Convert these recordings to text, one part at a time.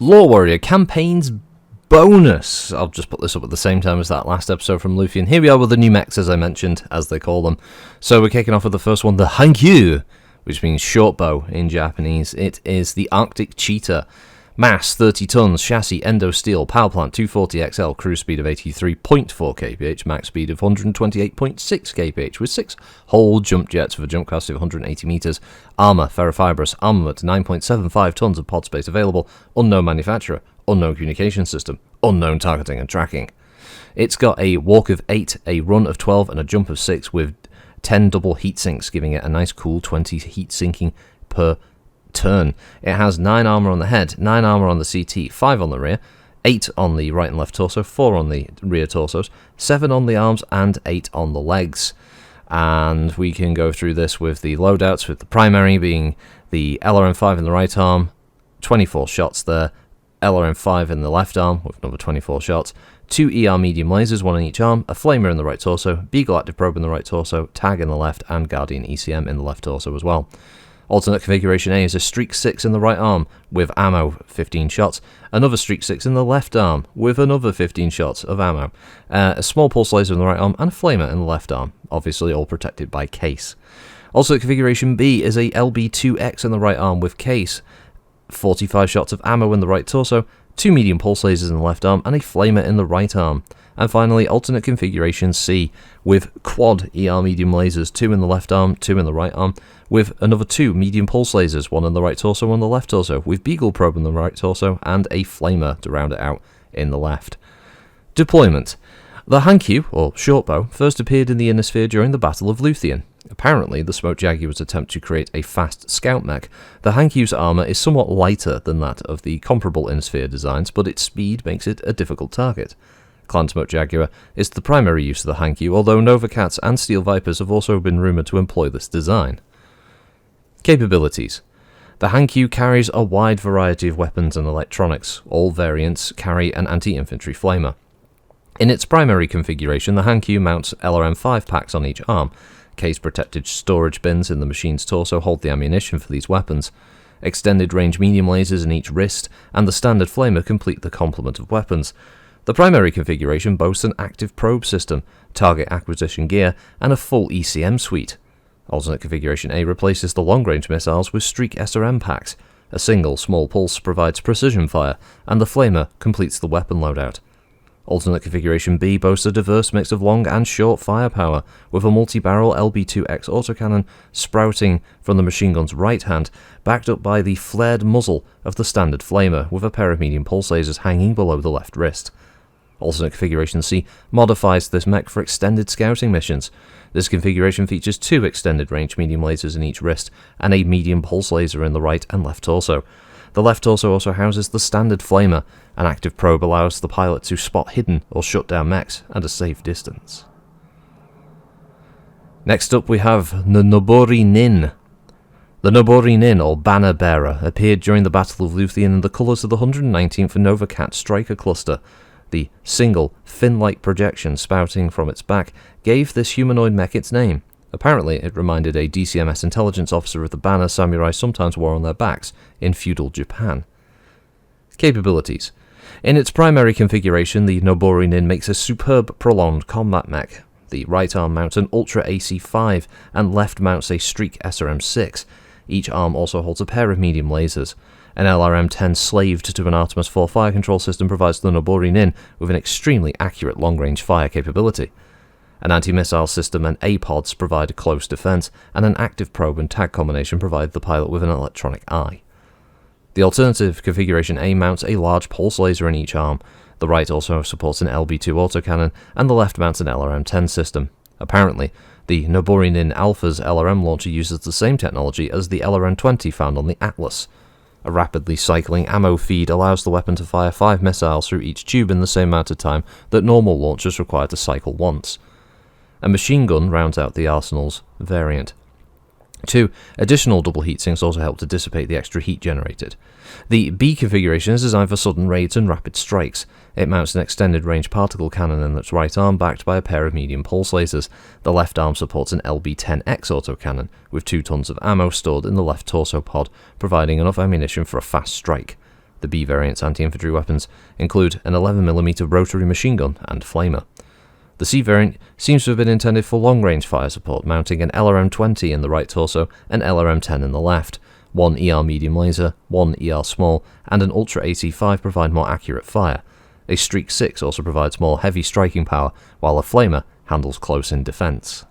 LoreWarrior Campaigns bonus. I'll just put this up at the same time as that last episode from Luthien. Here we are with the new mechs, as I mentioned, as they call them. So we're kicking off with the first one, the Hankyu, which means short bow in Japanese. It is the Arctic Cheetah. Mass 30 tons, chassis endo steel, power plant 240XL, cruise speed of 83.4 kph, max speed of 128.6 kph, with 6 whole jump jets with a jump capacity of 180 meters. Armor ferrofibrous, armament 9.75 tons of pod space available, unknown manufacturer, unknown communication system, unknown targeting and tracking. It's got a walk of 8, a run of 12, and a jump of 6 with 10 double heat sinks, giving it a nice cool 20 heat sinking per turn. It has 9 armor on the head, 9 armor on the CT, 5 on the rear, 8 on the right and left torso, 4 on the rear torsos, 7 on the arms, and 8 on the legs. And we can go through this with the loadouts, with the primary being the LRM-5 in the right arm, 24 shots there, LRM-5 in the left arm with another 24 shots, 2 ER medium lasers, 1 on each arm, a flamer in the right torso, Beagle active probe in the right torso, tag in the left, and Guardian ECM in the left torso as well. Alternate configuration A is a Streak 6 in the right arm with ammo 15 shots, another Streak 6 in the left arm with another 15 shots of ammo, a small pulse laser in the right arm, and a flamer in the left arm, obviously all protected by case. Also, configuration B is a LB2X in the right arm with case, 45 shots of ammo in the right torso, 2 medium pulse lasers in the left arm, and a flamer in the right arm. And finally, alternate configuration C with quad ER medium lasers, 2 in the left arm, 2 in the right arm, with another 2 medium pulse lasers, 1 in the right torso, 1 in the left torso, with Beagle probe in the right torso, and a flamer to round it out in the left. Deployment. The Hankyu, or shortbow, first appeared in the Inner Sphere during the Battle of Luthien. Apparently, the Smoke Jaguar's attempt to create a fast scout mech. The Hankyu's armor is somewhat lighter than that of the comparable Inner Sphere designs, but its speed makes it a difficult target. Clan Smoke Jaguar is the primary use of the Hankyu, although Nova Cats and Steel Vipers have also been rumoured to employ this design. Capabilities. The Hankyu carries a wide variety of weapons and electronics. All variants carry an anti-infantry flamer. In its primary configuration, the Hankyu mounts LRM-5 packs on each arm. Case-protected storage bins in the machine's torso hold the ammunition for these weapons. Extended range medium lasers in each wrist, and the standard flamer complete the complement of weapons. The primary configuration boasts an active probe system, target acquisition gear, and a full ECM suite. Alternate configuration A replaces the long-range missiles with Streak SRM packs. A single small pulse provides precision fire, and the flamer completes the weapon loadout. Alternate configuration B boasts a diverse mix of long and short firepower, with a multi-barrel LB2X autocannon sprouting from the machine gun's right hand, backed up by the flared muzzle of the standard flamer, with a pair of medium pulse lasers hanging below the left wrist. Alternate configuration C modifies this mech for extended scouting missions. This configuration features 2 extended range medium lasers in each wrist, and a medium pulse laser in the right and left torso. The left torso also houses the standard flamer. An active probe allows the pilot to spot hidden or shut down mechs at a safe distance. Next up we have the Nobori Nin. The Nobori Nin, or Banner Bearer, appeared during the Battle of Luthien in the colours of the 119th Nova Cat Striker Cluster. The single, fin-like projection spouting from its back gave this humanoid mech its name. Apparently, it reminded a DCMS intelligence officer of the banner samurai sometimes wore on their backs in feudal Japan. Capabilities. In its primary configuration, the Nobori Nin makes a superb prolonged combat mech. The right arm mounts an Ultra AC-5 and left mounts a Streak SRM-6. Each arm also holds a pair of medium lasers. An LRM-10 slaved to an Artemis 4 fire control system provides the Nobori Nin with an extremely accurate long-range fire capability. An anti-missile system and A-pods provide a close defense, and an active probe and tag combination provide the pilot with an electronic eye. The alternative configuration A mounts a large pulse laser in each arm. The right also supports an LB2 autocannon, and the left mounts an LRM-10 system. Apparently, the Nobori Nin Alpha's LRM launcher uses the same technology as the LRM-20 found on the Atlas. A rapidly cycling ammo feed allows the weapon to fire 5 missiles through each tube in the same amount of time that normal launchers require to cycle once. A machine gun rounds out the arsenal's variant. 2 additional double heatsinks also help to dissipate the extra heat generated. The B configuration is designed for sudden raids and rapid strikes. It mounts an extended range particle cannon in its right arm backed by a pair of medium pulse lasers. The left arm supports an LB-10X autocannon with 2 tons of ammo stored in the left torso pod, providing enough ammunition for a fast strike. The B variant's anti-infantry weapons include an 11mm rotary machine gun and flamer. The C variant seems to have been intended for long-range fire support, mounting an LRM-20 in the right torso and LRM-10 in the left. One ER medium laser, one ER small, and an Ultra AC-5 provide more accurate fire. A Streak 6 also provides more heavy striking power, while a flamer handles close-in defense.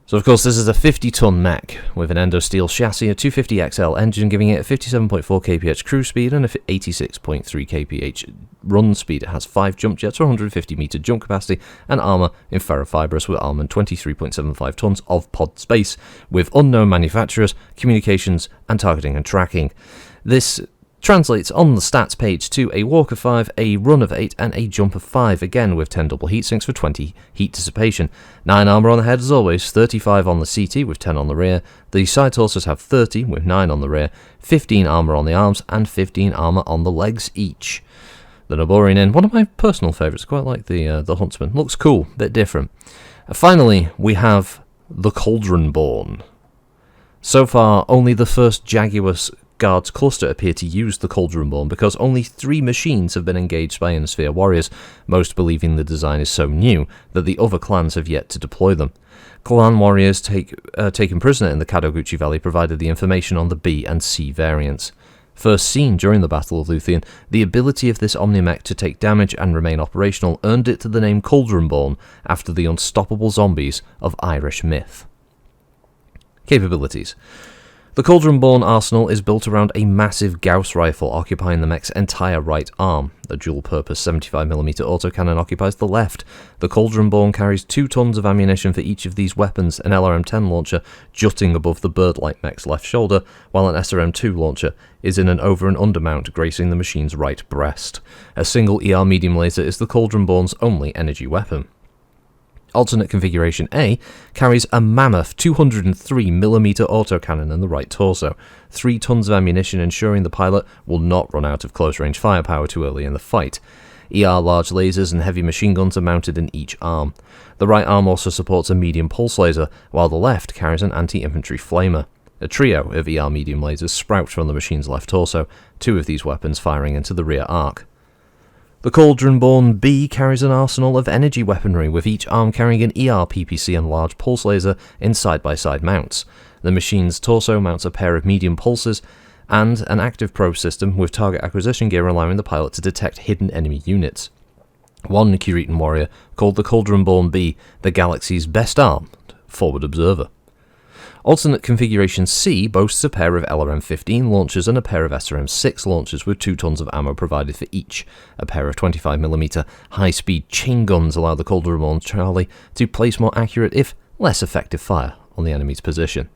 So of course this is a 50-ton mech with an endo-steel chassis, a 250XL engine giving it a 57.4 kph cruise speed and a 86.3 kph run speed. It has 5 jump jets for 150 meter jump capacity and armor in ferrofibrous with armored 23.75 tons of pod space with unknown manufacturers, communications and targeting and tracking. This translates on the stats page to a walk of 5, a run of 8, and a jump of 5, again with 10 double heat sinks for 20 heat dissipation. 9 armor on the head as always, 35 on the CT with 10 on the rear. The side torsos have 30 with 9 on the rear, 15 armor on the arms, and 15 armor on the legs each. The Nobori Nin, one of my personal favourites, quite like the Huntsman. Looks cool, bit different. Finally, we have the Cauldron Born. So far, only the first Jaguar Guards cluster appear to use the Cauldron Born because only 3 machines have been engaged by Ionosphere warriors, most believing the design is so new that the other clans have yet to deploy them. Clan warriors taken prisoner in the Kadoguchi Valley provided the information on the B and C variants. First seen during the Battle of Luthien, the ability of this ominmech to take damage and remain operational earned it the name Cauldron Born after the unstoppable zombies of Irish myth. Capabilities. The Cauldron Born arsenal is built around a massive Gauss rifle occupying the mech's entire right arm. The dual-purpose 75mm autocannon occupies the left. The Cauldron Born carries 2 tons of ammunition for each of these weapons, an LRM-10 launcher jutting above the bird-like mech's left shoulder, while an SRM-2 launcher is in an over- and undermount gracing the machine's right breast. A single ER medium laser is the Cauldron Born's only energy weapon. Alternate Configuration A carries a mammoth 203mm autocannon in the right torso, 3 tons of ammunition ensuring the pilot will not run out of close-range firepower too early in the fight. ER large lasers and heavy machine guns are mounted in each arm. The right arm also supports a medium pulse laser, while the left carries an anti-infantry flamer. A trio of ER medium lasers sprout from the machine's left torso, 2 of these weapons firing into the rear arc. The Cauldron Born B carries an arsenal of energy weaponry, with each arm carrying an ER PPC and large pulse laser in side-by-side mounts. The machine's torso mounts a pair of medium pulses and an active probe system with target acquisition gear allowing the pilot to detect hidden enemy units. One Curitan warrior called the Cauldron Born B the galaxy's best armed forward observer. Alternate Configuration C boasts a pair of LRM-15 launchers and a pair of SRM-6 launchers with 2 tons of ammo provided for each. A pair of 25mm high-speed chain guns allow the Cauldron Born Charlie to place more accurate, if less effective, fire on the enemy's position.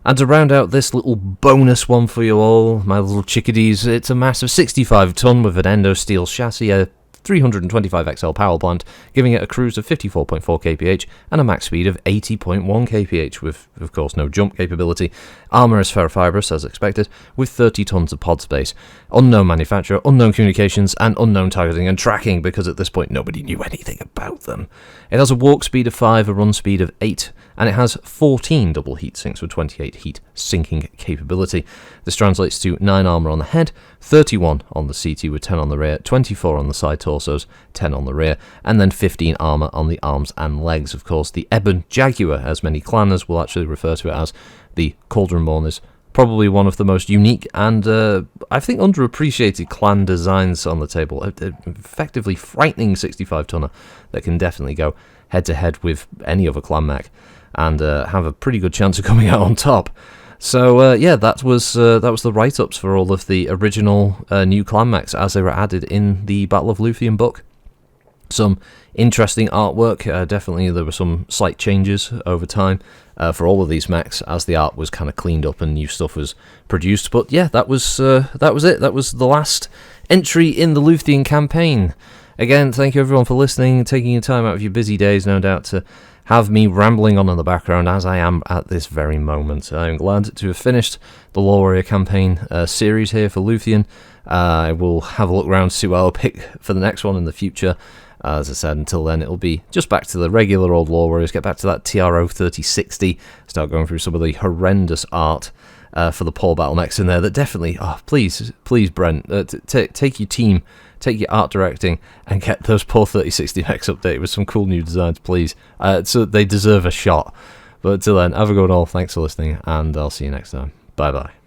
And to round out this little bonus one for you all, my little chickadees, it's a massive 65-ton with an endo-steel chassis, a 325XL power plant, giving it a cruise of 54.4 kph and a max speed of 80.1 kph with, of course, no jump capability. Armour is ferrofibrous, as expected, with 30 tons of pod space. Unknown manufacturer, unknown communications, and unknown targeting and tracking, because at this point nobody knew anything about them. It has a walk speed of 5, a run speed of 8, and it has 14 double heat sinks with 28 heat sinking capability. This translates to 9 armour on the head, 31 on the CT with 10 on the rear, 24 on the side torsos, 10 on the rear, and then 15 armour on the arms and legs. Of course, the Ebon Jaguar, as many clanners will actually refer to it as, the Cauldron Born, is probably one of the most unique and, I think, underappreciated clan designs on the table. Effectively frightening 65-tonner that can definitely go head-to-head with any other clan mech and have a pretty good chance of coming out on top. So yeah, that was the write-ups for all of the original new clan mechs as they were added in the Battle of Luthien book. Some interesting artwork. Definitely there were some slight changes over time for all of these mechs as the art was kind of cleaned up and new stuff was produced. But yeah, that was it. That was the last entry in the Luthien campaign. Again, thank you everyone for listening, taking your time out of your busy days, no doubt, to have me rambling on in the background as I am at this very moment. I'm glad to have finished the LoreWarrior campaign series here for Luthien. I will have a look around to see what I'll pick for the next one in the future. As I said, until then, it'll be just back to the regular old LoreWarriors, get back to that TRO 3060, start going through some of the horrendous art, for the poor battle mechs in there that definitely, please Brent, take your team, take your art directing and get those poor 3060 mechs updated with some cool new designs, please. So they deserve a shot. But until then, have a good one all, thanks for listening, and I'll see you next time. Bye bye.